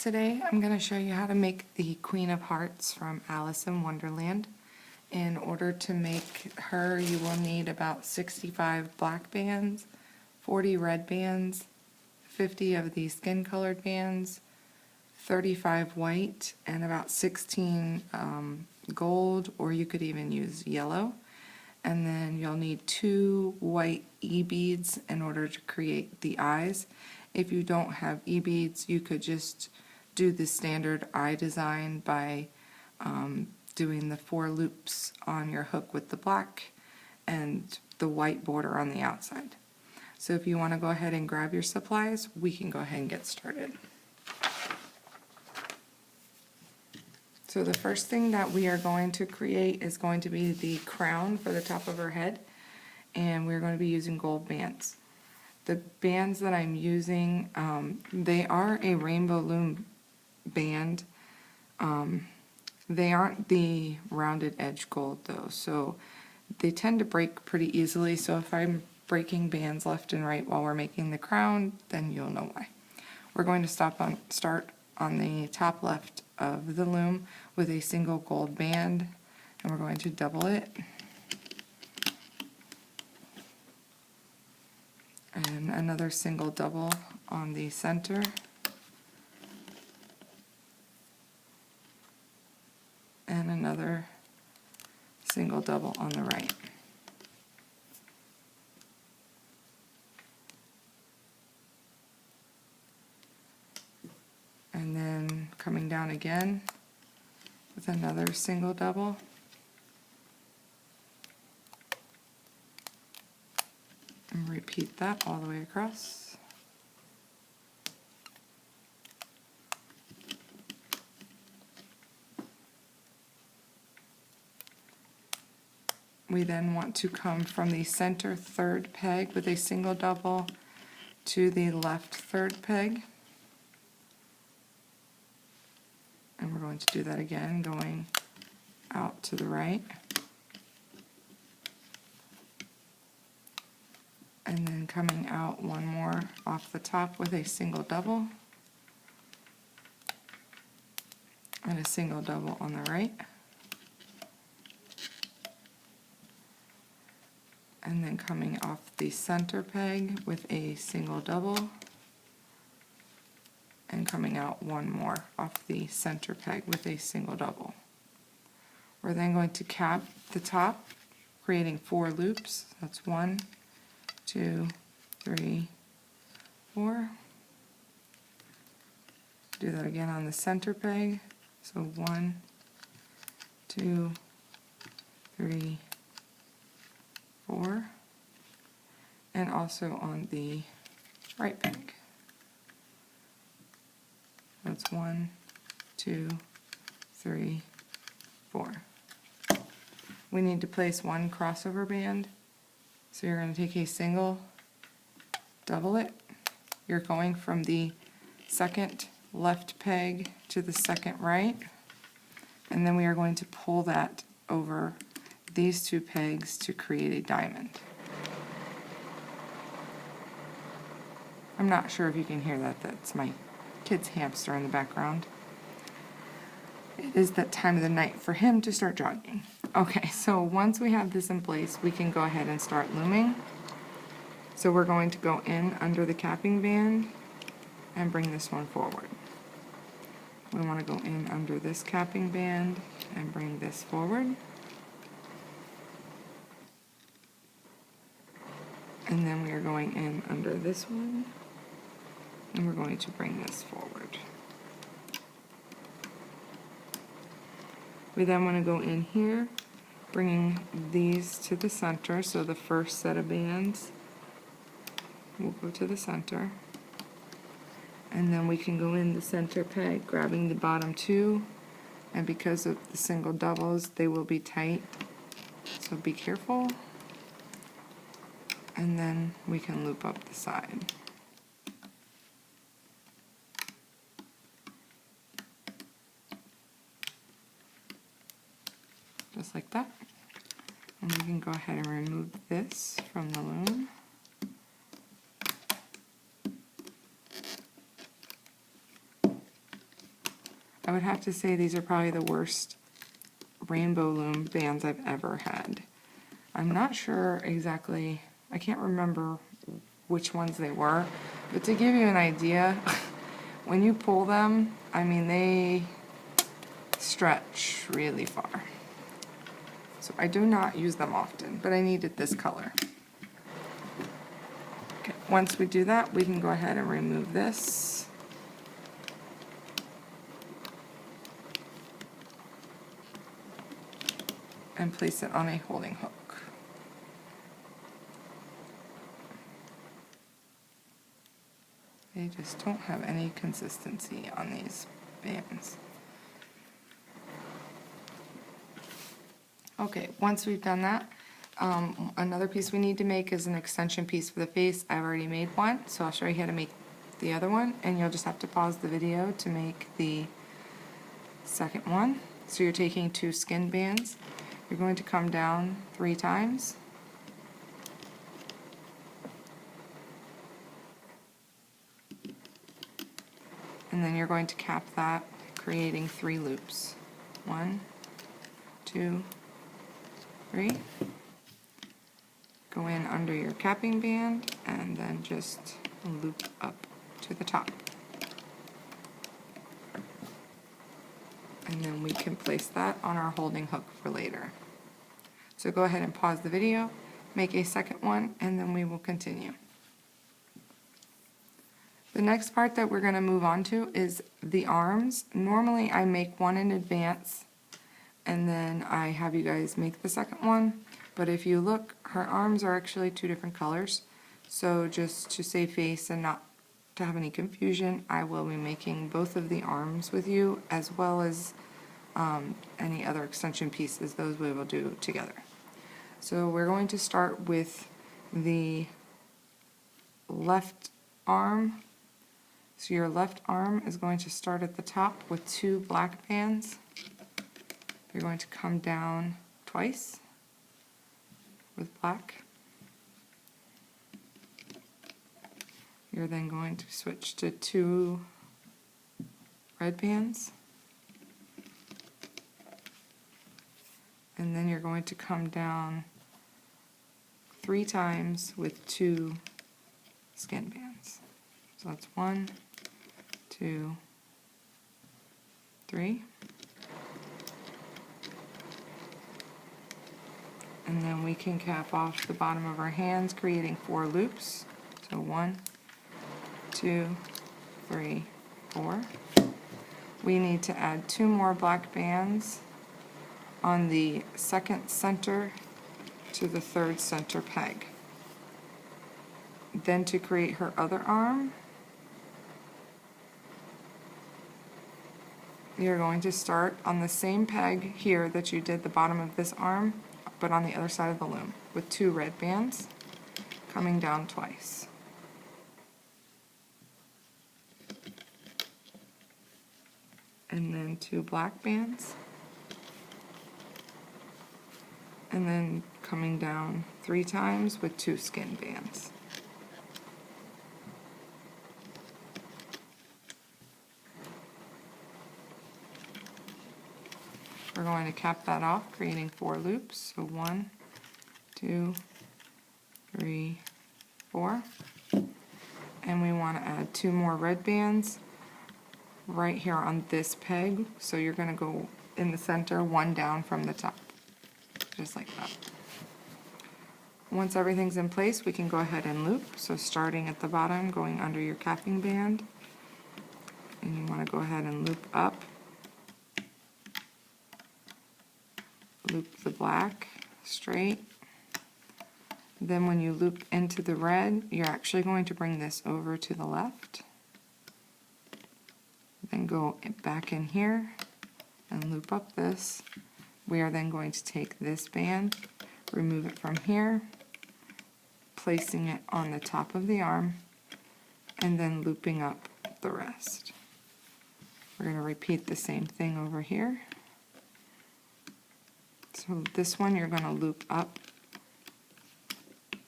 Today I'm going to show you how to make the Queen of Hearts from Alice in Wonderland. In order to make her, you will need about 65 black bands, 40 red bands, 50 of the skin colored bands, 35 white, and about 16 gold, or you could even use yellow. And then you'll need 2 white E-beads in order to create the eyes. If you don't have E-beads, you could just do the standard eye design by doing the 4 loops on your hook with the black and the white border on the outside. So if you want to go ahead and grab your supplies, we can go ahead and get started. So the first thing that we are going to create is going to be the crown for the top of her head, and we're going to be using gold bands. The bands that I'm using, they are a rainbow loom band. They aren't the rounded edge gold though, so they tend to break pretty easily. So if I'm breaking bands left and right while we're making the crown, then you'll know why. We're going to start on the top left of the loom with a single gold band, and we're going to double it. And another single double on the center. And another single double on the right. And then coming down again with another single double. And repeat that all the way across. We then want to come from the center third peg with a single double to the left third peg. And we're going to do that again, going out to the right. And then coming out one more off the top with a single double. And a single double on the right. And then coming off the center peg with a single double, and coming out one more off the center peg with a single double. We're then going to cap the top, creating 4 loops. That's 1, 2, 3, 4. Do that again on the center peg. So 1, 2, 3, 4, and also on the right peg. That's 1, 2, 3, 4. We need to place 1 crossover band. So you're going to take a single, double it. You're going from the second left peg to the second right, and then we are going to pull that over these 2 pegs to create a diamond. I'm not sure if you can hear that. That's my kid's hamster in the background. It is that time of the night for him to start jogging. Okay, so once we have this in place, we can go ahead and start looming. So we're going to go in under the capping band and bring this one forward. We want to go in under this capping band and bring this forward. And then we are going in under this one, and we're going to bring this forward. We then want to go in here, bringing these to the center, so the first set of bands will go to the center. And then we can go in the center peg, grabbing the bottom 2, and because of the single doubles, they will be tight, so be careful. And then we can loop up the side. Just like that. And we can go ahead and remove this from the loom. would have to say these are probably the worst rainbow loom bands I've ever had. I'm not sure exactly, I can't remember which ones they were, but to give you an idea, when you pull them, I mean, they stretch really far. So I do not use them often, but I needed this color. Okay, once we do that, we can go ahead and remove this. And place it on a holding hook. They just don't have any consistency on these bands. Okay, once we've done that, another piece we need to make is an extension piece for the face. I've already made one, so I'll show you how to make the other one, and you'll just have to pause the video to make the second one. So you're taking 2 skin bands. You're going to come down 3 times. And then you're going to cap that, creating 3 loops. 1, 2, 3. Go in under your capping band and then just loop up to the top. And then we can place that on our holding hook for later. So go ahead and pause the video, make a second one, and then we will continue. The next part that we're going to move on to is the arms. Normally I make one in advance and then I have you guys make the second one, but if you look, her arms are actually 2 different colors. So just to save face and not to have any confusion, I will be making both of the arms with you, as well as any other extension pieces. Those we will do together. So we're going to start with the left arm. So your left arm is going to start at the top with 2 black bands. You're going to come down twice with black. You're then going to switch to 2 red bands. And then you're going to come down 3 times with 2 skin bands. So that's 1, 2, 3. And then we can cap off the bottom of our hands, creating 4 loops. So 1, 2, 3, 4. We need to add 2 more black bands on the second center to the third center peg. Then to create her other arm, you're going to start on the same peg here that you did the bottom of this arm, but on the other side of the loom, with 2 red bands, coming down twice. And then 2 black bands. And then coming down 3 times with 2 skin bands. We're going to cap that off, creating 4 loops. So 1, 2, 3, 4. And we want to add 2 more red bands right here on this peg. So you're going to go in the center, 1 down from the top. Just like that. Once everything's in place, we can go ahead and loop. So starting at the bottom, going under your capping band, and you want to go ahead and loop up, loop the black straight. Then when you loop into the red, you're actually going to bring this over to the left, then go back in here and loop up this. We are then going to take this band, remove it from here, placing it on the top of the arm, and then looping up the rest. We're going to repeat the same thing over here. So this one you're going to loop up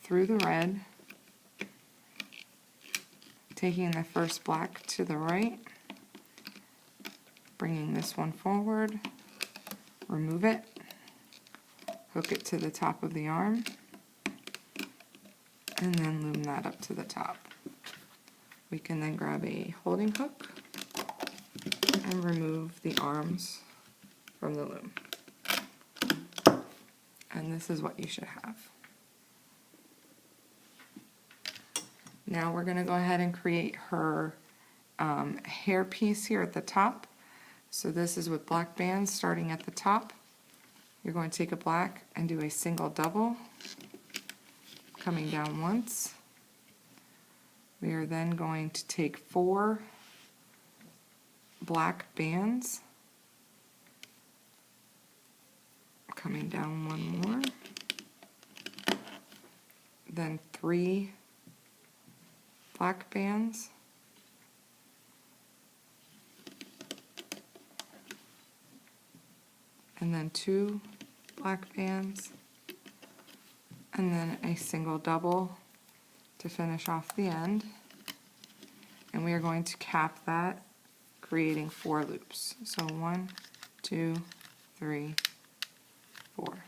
through the red, taking the first black to the right, bringing this one forward, remove it, hook it to the top of the arm, and then loom that up to the top. We can then grab a holding hook and remove the arms from the loom. And this is what you should have. Now we're going to go ahead and create her hair piece here at the top. So this is with black bands starting at the top. You're going to take a black and do a single double, coming down once. We are then going to take 4 black bands, coming down one more, then 3 black bands, and then 2 black bands, and then a single double to finish off the end. And we are going to cap that, creating 4 loops. So 1, 2, 3, 4.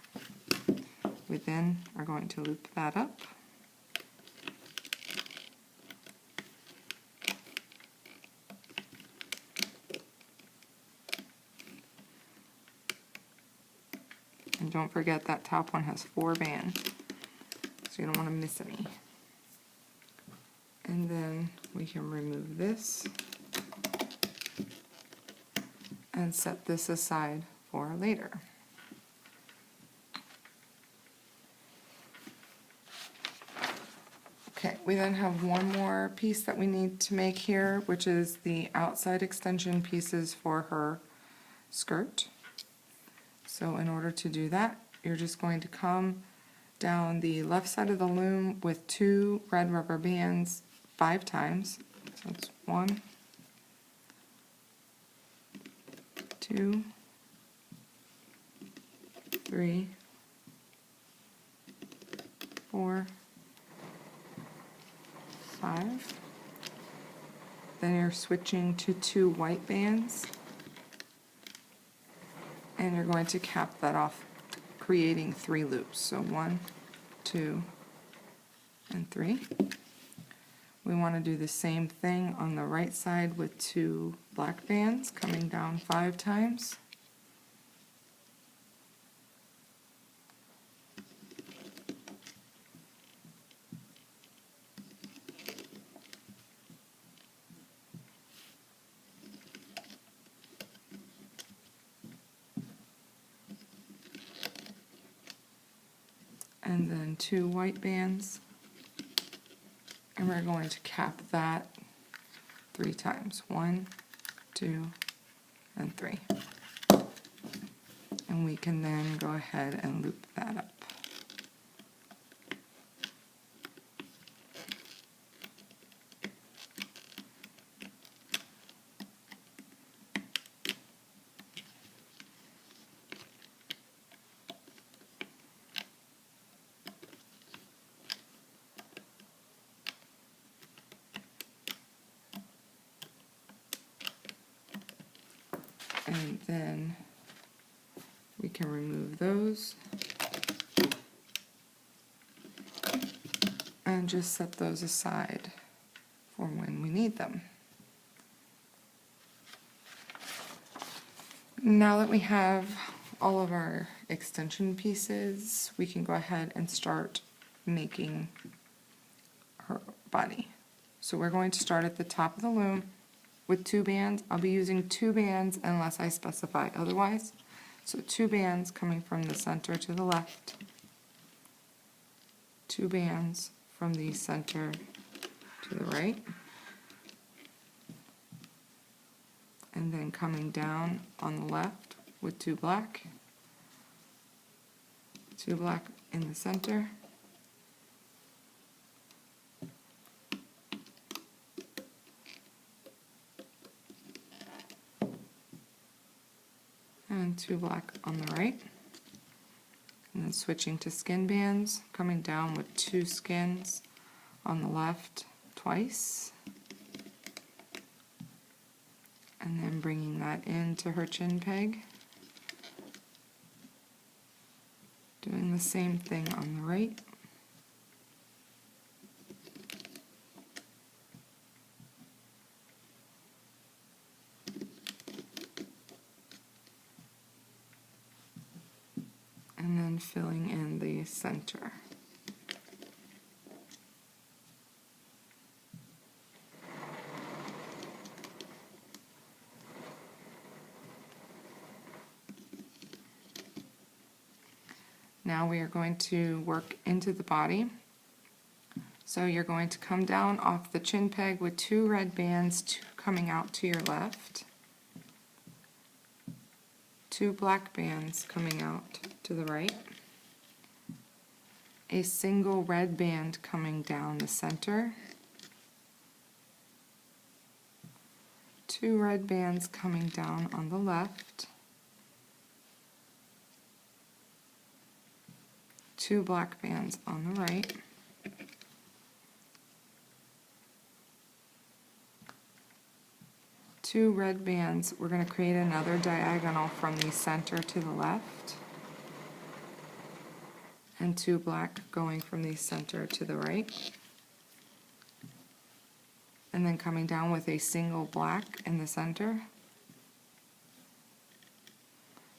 We then are going to loop that up. And don't forget that top one has 4 bands, so you don't want to miss any. And then we can remove this and set this aside for later. Okay, we then have one more piece that we need to make here, which is the outside extension pieces for her skirt. So in order to do that, you're just going to come down the left side of the loom with 2 red rubber bands 5 times. So it's 1, 2, 3, 4, 5. Then you're switching to 2 white bands, and you're going to cap that off, creating 3 loops. So 1, 2, and 3. We want to do the same thing on the right side with 2 black bands, coming down 5 times. And then 2 white bands, and we're going to cap that 3 times. 1, 2, and 3. And we can then go ahead and loop that up. And then we can remove those and just set those aside for when we need them. Now that we have all of our extension pieces, we can go ahead and start making her body. So we're going to start at the top of the loom with 2 bands. I'll be using 2 bands unless I specify otherwise. So 2 bands coming from the center to the left, 2 bands from the center to the right, and then coming down on the left with 2 black, 2 black in the center, and 2 black on the right, and then switching to skin bands, coming down with 2 skins on the left twice, And then bringing that into her chin peg. Doing the same thing on the right. And then filling in the center. Now we are going to work into the body. So you're going to come down off the chin peg with 2 red bands coming out to your left, 2 black bands coming out to the right, a single red band coming down the center, 2 red bands coming down on the left, 2 black bands on the right, two red bands. We're going to create another diagonal from the center to the left, and 2 black going from the center to the right, and then coming down with a single black in the center,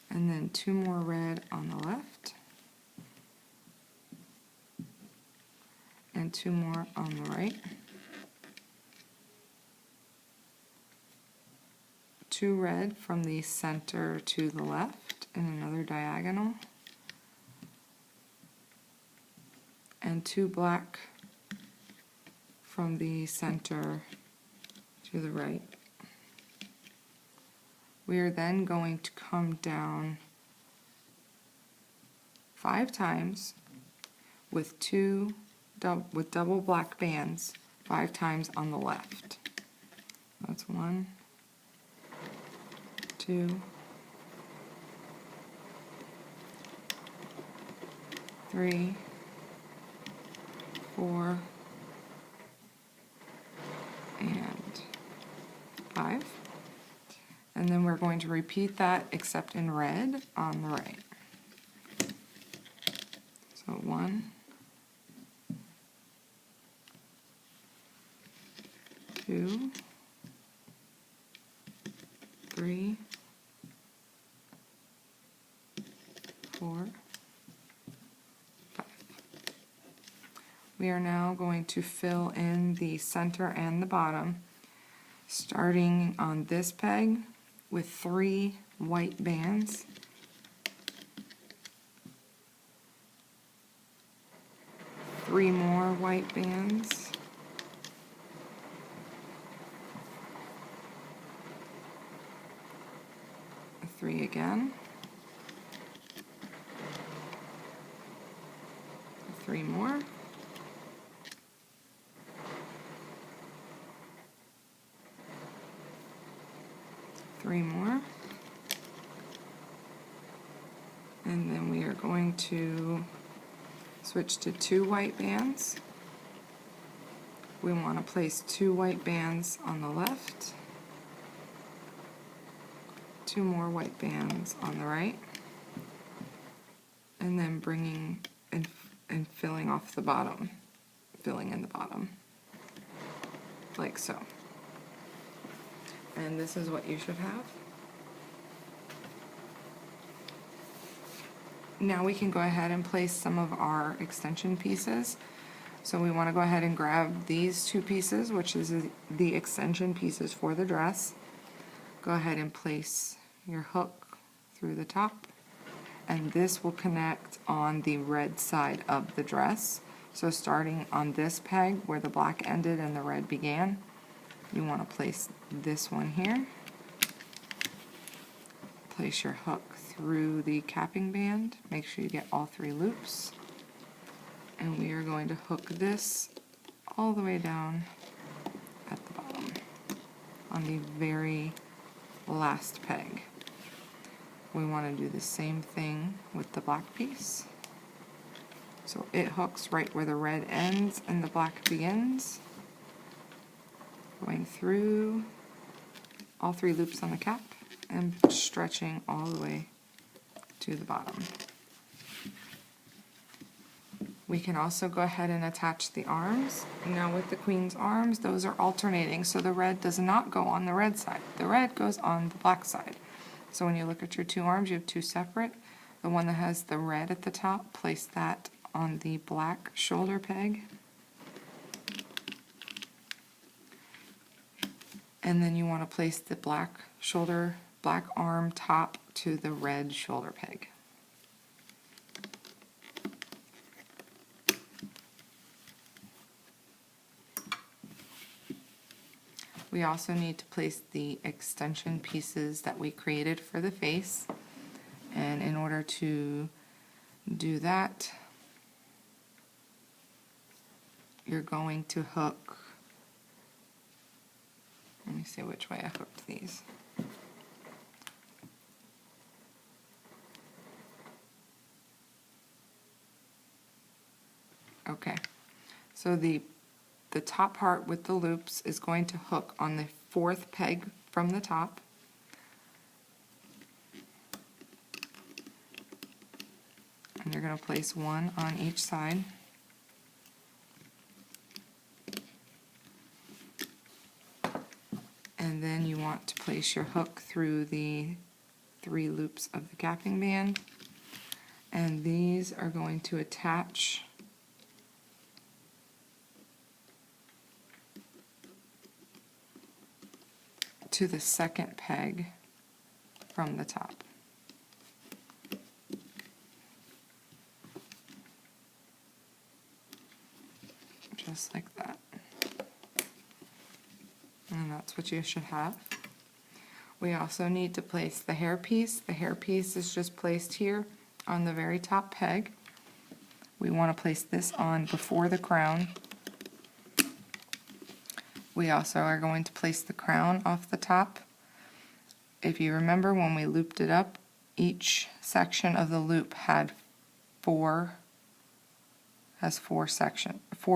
and then 2 more red on the left, and 2 more on the right, 2 red from the center to the left in another diagonal, and 2 black from the center to the right. We are then going to come down 5 times with double black bands 5 times on the left. That's 1, 2, 3, 4, and 5. And then we're going to repeat that except in red on the right. So 1, 2, 3, 4, 5. We are now going to fill in the center and the bottom, starting on this peg with 3 white bands, 3 more white bands, 3 again, 3 more, 3 more, and then we are going to switch to 2 white bands. We want to place 2 white bands on the left, 2 more white bands on the right, and then bringing and filling off the bottom, filling in the bottom, like so. And this is what you should have. Now we can go ahead and place some of our extension pieces. So we want to go ahead and grab these 2 pieces, which is the extension pieces for the dress. Go ahead and place your hook through the top, and this will connect on the red side of the dress. So starting on this peg where the black ended and the red began, you want to place this one here. Place your hook through the capping band. Make sure you get all 3 loops. And we are going to hook this all the way down at the bottom on the very last peg. We want to do the same thing with the black piece. So it hooks right where the red ends and the black begins, going through all 3 loops on the cap and stretching all the way to the bottom. We can also go ahead and attach the arms. Now with the queen's arms, those are alternating, so the red does not go on the red side. The red goes on the black side. So when you look at your 2 arms, you have 2 separate. The one that has the red at the top, place that on the black shoulder peg. And then you want to place the black arm top to the red shoulder peg. We also need to place the extension pieces that we created for the face. And in order to do that, you're going to hook, let me see which way I hooked these. Okay, so the top part with the loops is going to hook on the 4th peg from the top. And you're going to place 1 on each side. And then you want to place your hook through the 3 loops of the capping band. And these are going to attach to the 2nd peg from the top. Just like that. And that's what you should have. We also need to place the hairpiece. The hairpiece is just placed here on the very top peg. We want to place this on before the crown. We also are going to place the crown off the top. If you remember when we looped it up, each section of the loop had 4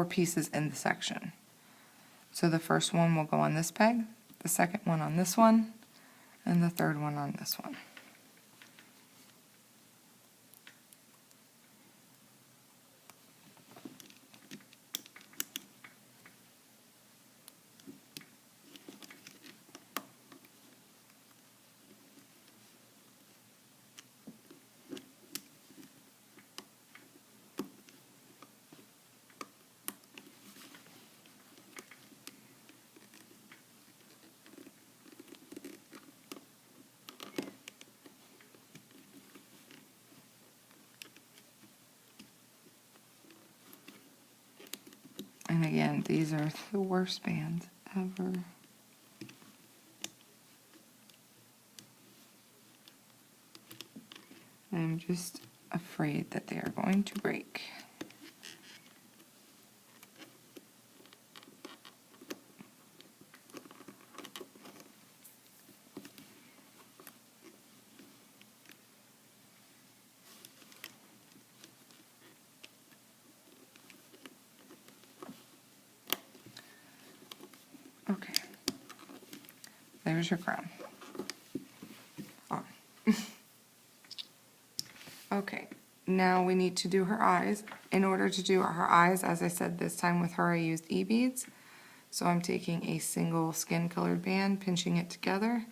pieces in the section. So the first one will go on this peg, the second one on this one, and the 3rd one on this one. And again, these are the worst bands ever. I'm just afraid that they are going to break. Okay, there's your crown. On. Okay, now we need to do her eyes. In order to do her eyes, as I said, this time with her I used E-beads. So I'm taking a single skin colored band, pinching it together,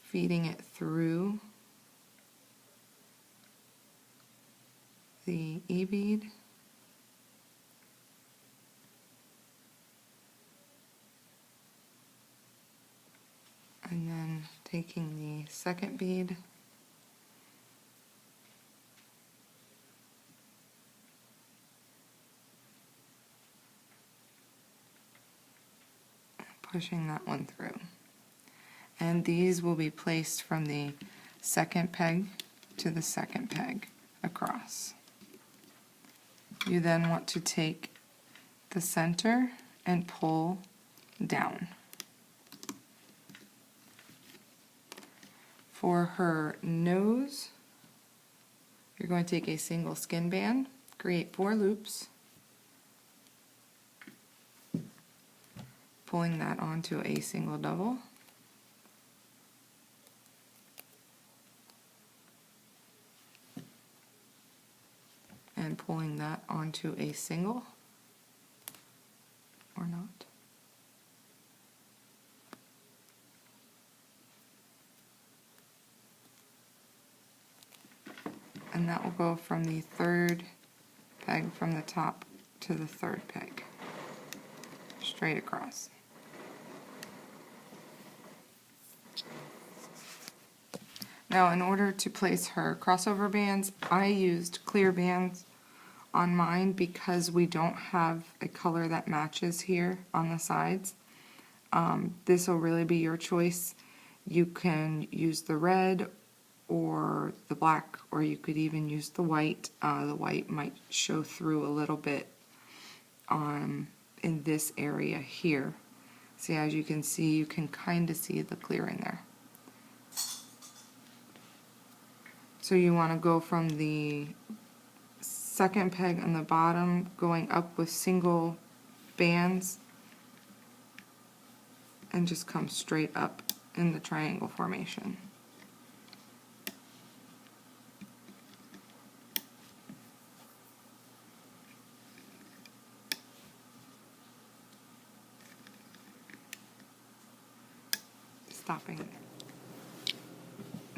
feeding it through the E-bead. And then taking the second bead, pushing that one through. And these will be placed from the 2nd peg to the 2nd peg across. You then want to take the center and pull down. For her nose, you're going to take a single skin band, create 4 loops, pulling that onto a single double, loom that onto a single, or not. And that will go from the third peg from the top to the third peg, straight across. Now, in order to place her crossover bands, I used clear bands on mine because we don't have a color that matches here on the sides. This will really be your choice. You can use the red or the black, or you could even use the white. The white might show through a little bit in this area here. See, as you can see, you can kind of see the clearing there. So you want to go from the second peg on the bottom, going up with single bands, and just come straight up in the triangle formation. Stopping.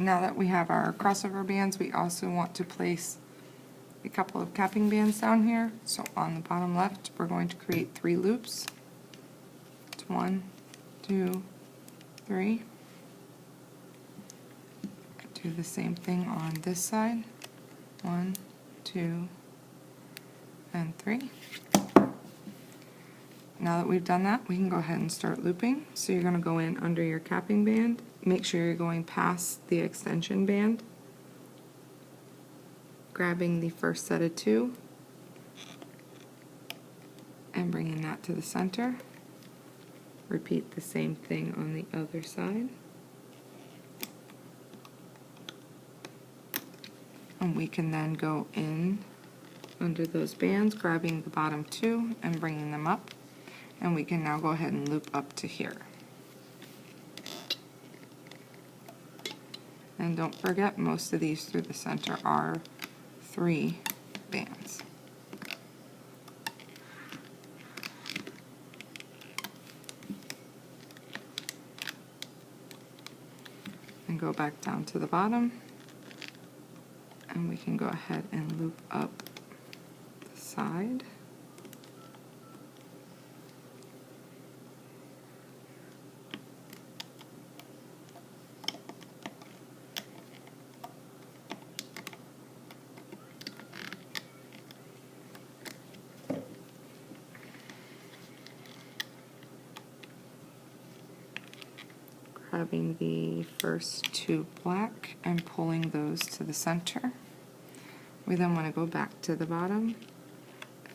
Now that we have our crossover bands, we also want to place a couple of capping bands down here. So on the bottom left, we're going to create 3 loops. It's 1, 2, 3. Do the same thing on this side. 1, 2, and 3. Now that we've done that, we can go ahead and start looping. So you're going to go in under your capping band. Make sure you're going past the extension band, grabbing the first set of 2, and bringing that to the center. Repeat the same thing on the other side. And we can then go in under those bands, grabbing the bottom 2 and bringing them up. And we can now go ahead and loop up to here. And don't forget, most of these through the center are 3 bands. And go back down to the bottom, and we can go ahead and loop up the side. Grabbing the first 2 black and pulling those to the center. We then want to go back to the bottom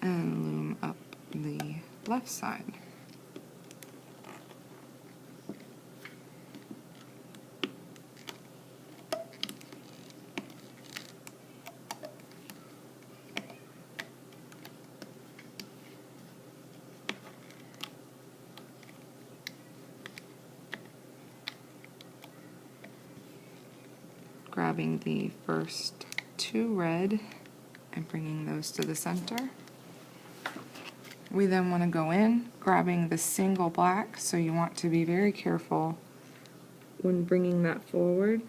and loom up the left side. Grabbing the first 2 red and bringing those to the center. We then want to go in, grabbing the single black, so you want to be very careful when bringing that forward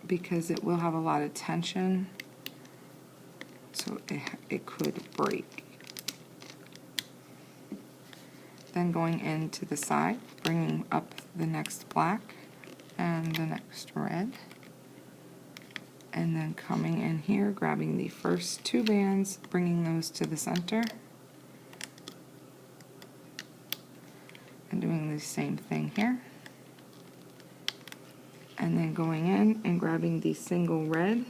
because it will have a lot of tension, so it could break. Then going into the side, bringing up the next black and the next red, and then coming in here, grabbing the first 2 bands, bringing those to the center, and doing the same thing here, and then going in and grabbing the single red,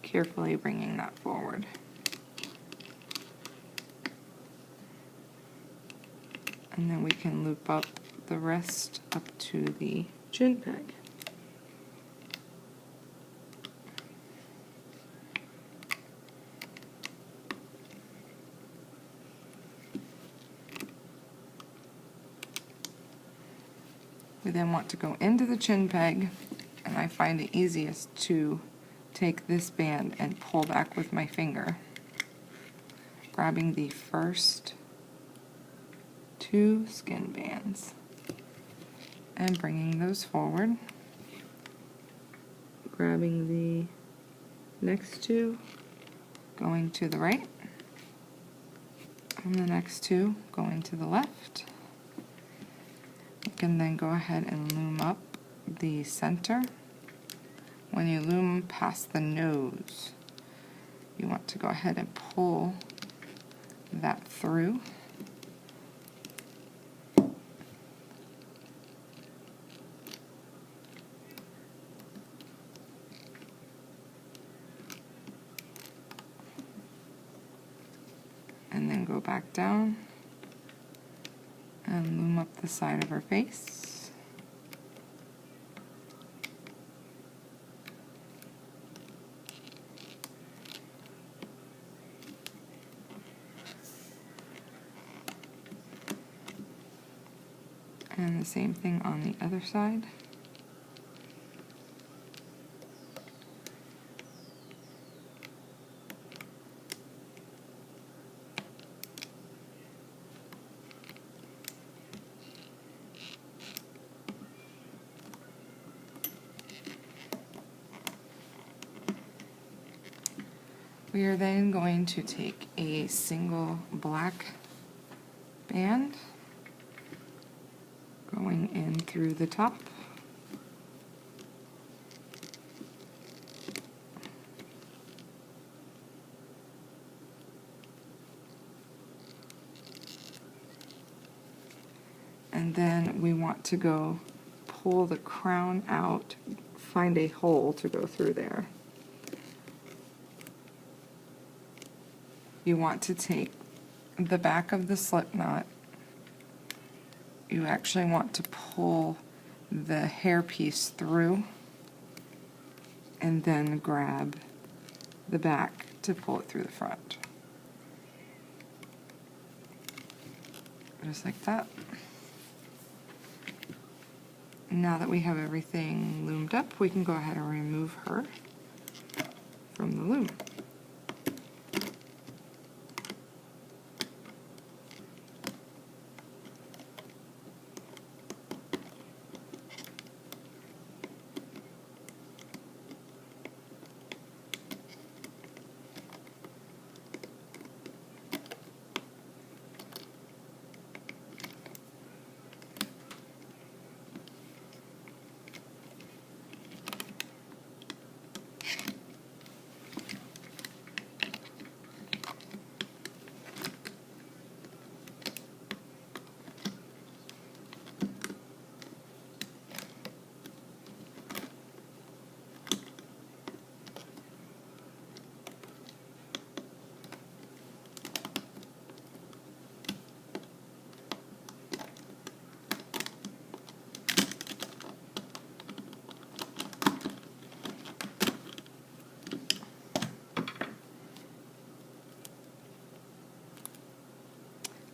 carefully bringing that forward. And then we can loop up the rest up to the chin peg. We then want to go into the chin peg, and I find it easiest to take this band and pull back with my finger, grabbing the first 2 skin bands and bringing those forward, grabbing the next 2, going to the right, and the next 2 going to the left. You can then go ahead and loom up the center. When you loom past the nose, you want to go ahead and pull that through. And then go back down and loom up the side of her face. And the same thing on the other side. We are then going to take a single black band going in through the top. And then we want to go pull the crown out, find a hole to go through there. You want to take the back of the slip knot. You actually want to pull the hair piece through and then grab the back to pull it through the front. Just like that. Now that we have everything loomed up, we can go ahead and remove her from the loom.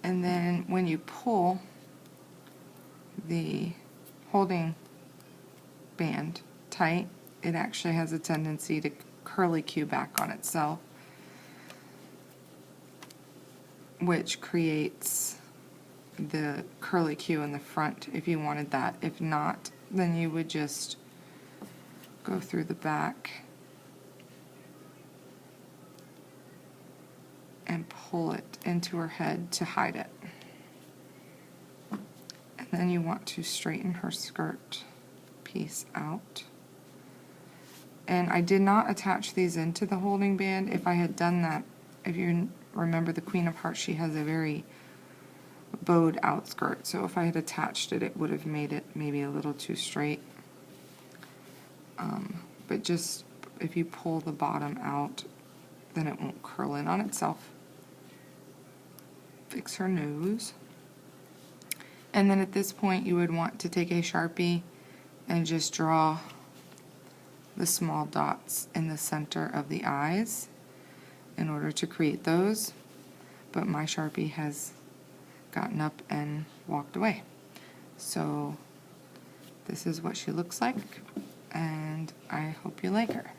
And then when you pull the holding band tight, it actually has a tendency to curlicue back on itself, which creates the curlicue in the front if you wanted that. If not, then you would just go through the back and pull it into her head to hide it. And then you want to straighten her skirt piece out. And I did not attach these into the holding band. If I had done that, if you remember the Queen of Hearts, she has a very bowed out skirt. So if I had attached it, it would have made it maybe a little too straight. But just if you pull the bottom out, then it won't curl in on itself. Fix her nose. And then at this point you would want to take a Sharpie and just draw the small dots in the center of the eyes in order to create those. But my Sharpie has gotten up and walked away. So this is what she looks like, and I hope you like her.